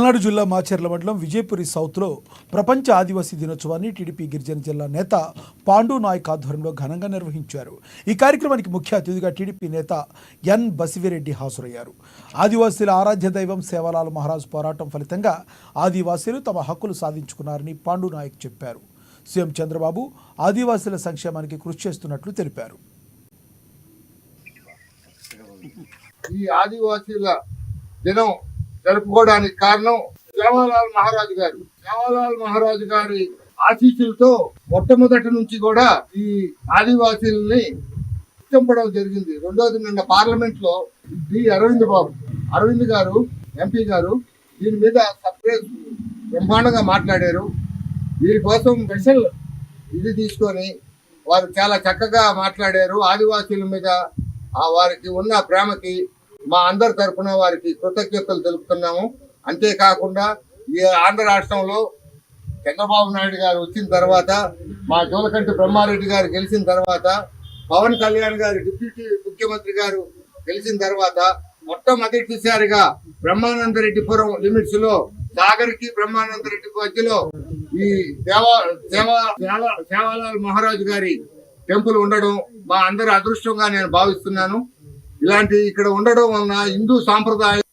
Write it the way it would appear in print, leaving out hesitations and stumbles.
పల్నాడు జిల్లా మాచర్ల మండలం విజయపురి సౌత్లో ప్రపంచ ఆదివాసీ దినోత్సవాన్ని టీడీపీ గిరిజన జిల్లా నేత పాండు నాయక్ ఆధ్వర్యంలో ఘనంగా నిర్వహించారు. ఈ కార్యక్రమానికి ముఖ్య అతిథిగా టీడీపీ నేత ఎన్ బసివిరెడ్డి హాజరయ్యారు. ఆదివాసీల ఆరాధ్య దైవం సేవాలాల్ మహారాజ్ పోరాటం ఫలితంగా ఆదివాసీలు తమ హక్కులు సాధించుకున్నారని పాండు నాయక్ చెప్పారు. సీఎం చంద్రబాబు ఆదివాసీల సంక్షేమానికి కృషి చేస్తున్నట్లు తెలిపారు. ఈ ఆదివాసీల దినం జరుపుకోవడానికి కారణం సేవాలాల్ మహారాజు గారి ఆశీస్సులతో మొట్టమొదటి నుంచి కూడా ఈ ఆదివాసీలని చంపడం జరిగింది. రెండోది నిన్న పార్లమెంట్ లో అరవింద్ గారు ఎంపీ గారు దీని మీద సపరేట్ బ్రహ్మాండంగా మాట్లాడారు. దీనికోసం స్పెషల్ ఇది తీసుకొని వారు చాలా చక్కగా మాట్లాడారు. ఆదివాసీల మీద వారికి ఉన్న ప్రేమకి మా అందరి తరఫున వారికి కృతజ్ఞతలు తెలుపుతున్నాము. అంతేకాకుండా ఈ ఆంధ్ర రాష్ట్రంలో చంద్రబాబు నాయుడు గారు వచ్చిన తర్వాత, మా జోలకంటి బ్రహ్మారెడ్డి గారు గెలిచిన తర్వాత, పవన్ కళ్యాణ్ గారు డిప్యూటీ ముఖ్యమంత్రి గారు గెలిచిన తర్వాత మొట్టమొదటిసారిగా బ్రహ్మానందరెడ్డిపురం లిమిట్స్ లో సాగర్కి బ్రహ్మానందరెడ్డి మధ్యలో ఈ సేవాలాల్ మహారాజు గారి టెంపుల్ ఉండడం మా అందరి అదృష్టంగా నేను భావిస్తున్నాను. ఇలాంటి ఇక్కడ ఉండడం వలన హిందూ సాంప్రదాయం